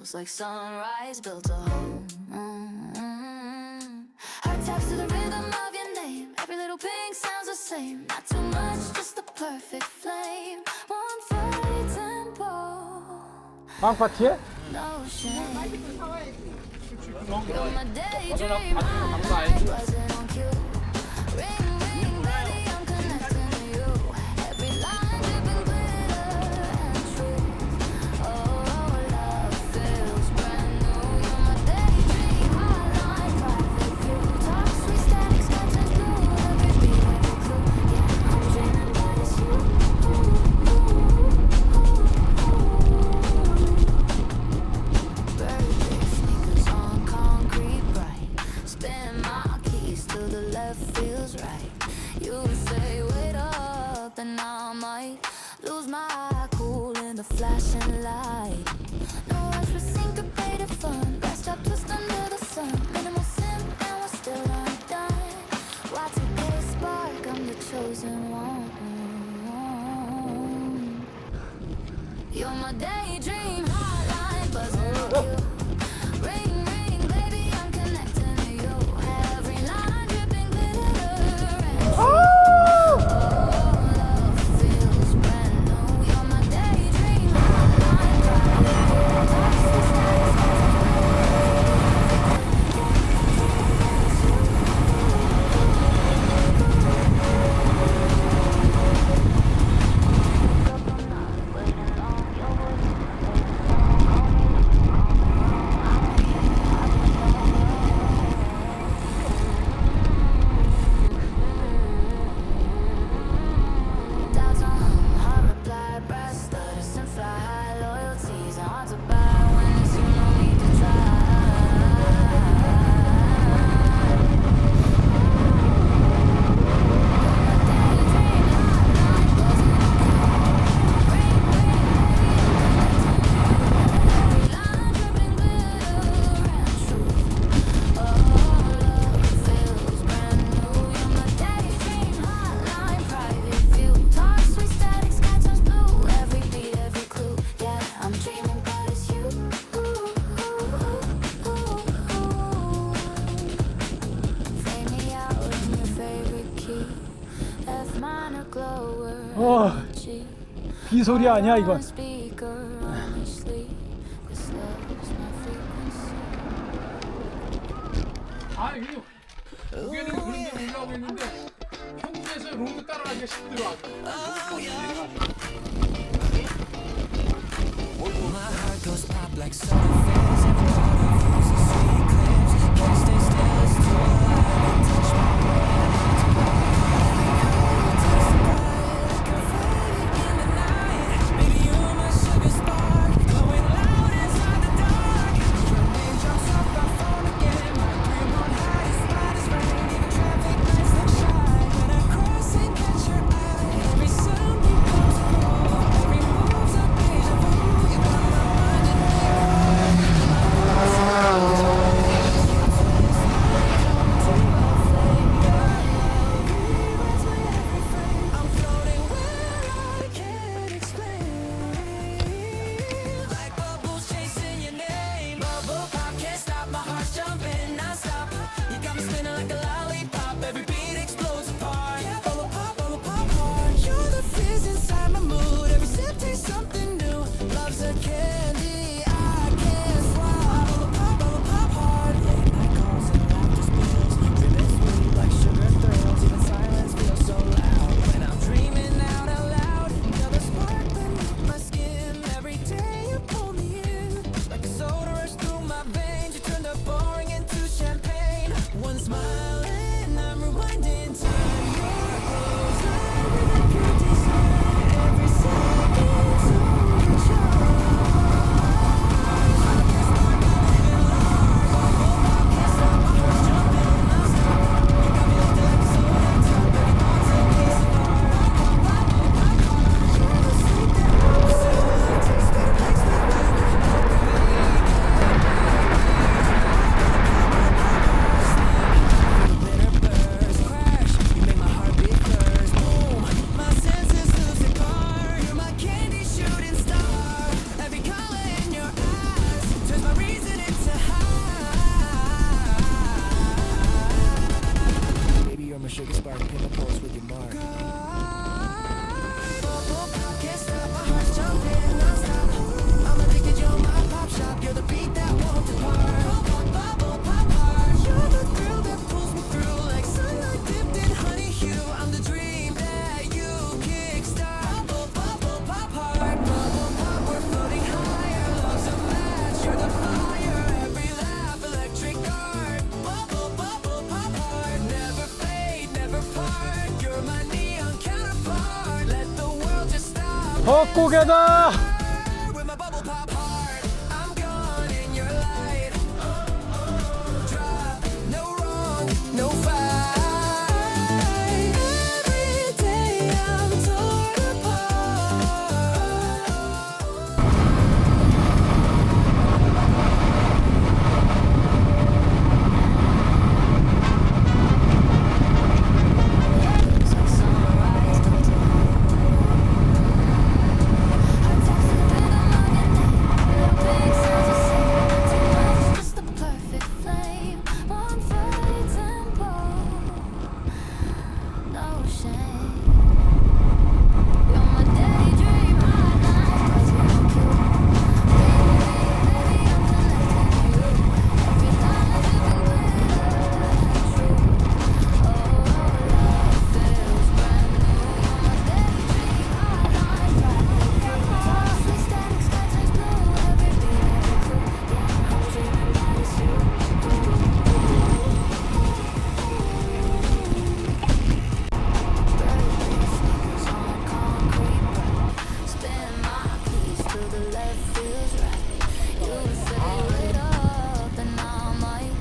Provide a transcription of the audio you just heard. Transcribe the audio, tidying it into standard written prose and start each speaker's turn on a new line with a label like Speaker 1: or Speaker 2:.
Speaker 1: feels like sunrise built a home. Heart taps to the rhythm of your name. Every little ping sounds the same. Not too much, just the perfect flame. One flight tempo.
Speaker 2: 빵 파티에?
Speaker 1: No shame.
Speaker 3: 그런 거
Speaker 1: You're my daydream.
Speaker 3: 가는 거 알지?
Speaker 1: Buzzing on cue. Ring, ring, baby, I'm connecting to you. Every line dripping glitter and truth. Oh, love feels brand new. You're my daydream. Hotline, private view. Talk sweet static, sketches blue. Every beat, every clue. Yeah, I'm dreaming that it's you. Birthday sneakers on concrete bright. Spin my keys till the left feels right. You say wait up, and I might lose my cool in the flashing light. No rush for syncopated fun. Best up twist under the sun. Minimal sin and we're still undone. Y2K spark, I'm the chosen one. You're my daydream hotline buzzing on you. Ring, ring, baby, I'm connecting to you. Every line dripping glitter and love feels brand new. You're my daydream hotline, doubts on heart reply, brass stutters and fly high loyalties and hard to buy when it's you no need to try.
Speaker 2: 이 소리 아니야 이건?
Speaker 3: 아 이거 고개는 그런 데 올라오고 있는데 현지에서 롱드 따라가기가 힘들어.
Speaker 4: My heart goes pop like soda fizz. Every part of you's a sweet eclipse. Can't stay still, it's too alive. You touch my brain, I'm about to burn. Taste the bright, confetti in the night. Baby, you're my sugar spark, glowing loud inside the dark. Your name jumps off my phone again. My dream on high, your spot is right. Even traffic lights look shy when I cross and catch your eye. Every sound becomes a groove. Every move's a deja vu. You got my mind in there.
Speaker 2: 떡고개다.
Speaker 4: with my bubble pop heart. I'm gone in your light. Drop, no wrong, no fight. Every day I'm torn apart.
Speaker 1: Just the perfect flame, one flight tempo, no shame. You're my daydream highlight, rising cute. Baby, I'm connecting you. Every line dripping glitter, true. Oh, love feels brand new. You're my daydream highlight, rising cute. Tossing static, sky turns blue. Every beat, every clue. Yeah, I'm dreaming that it's you. Sneakers on concrete, bright. Spin my keys till the left feels right. You say wait up, then I might.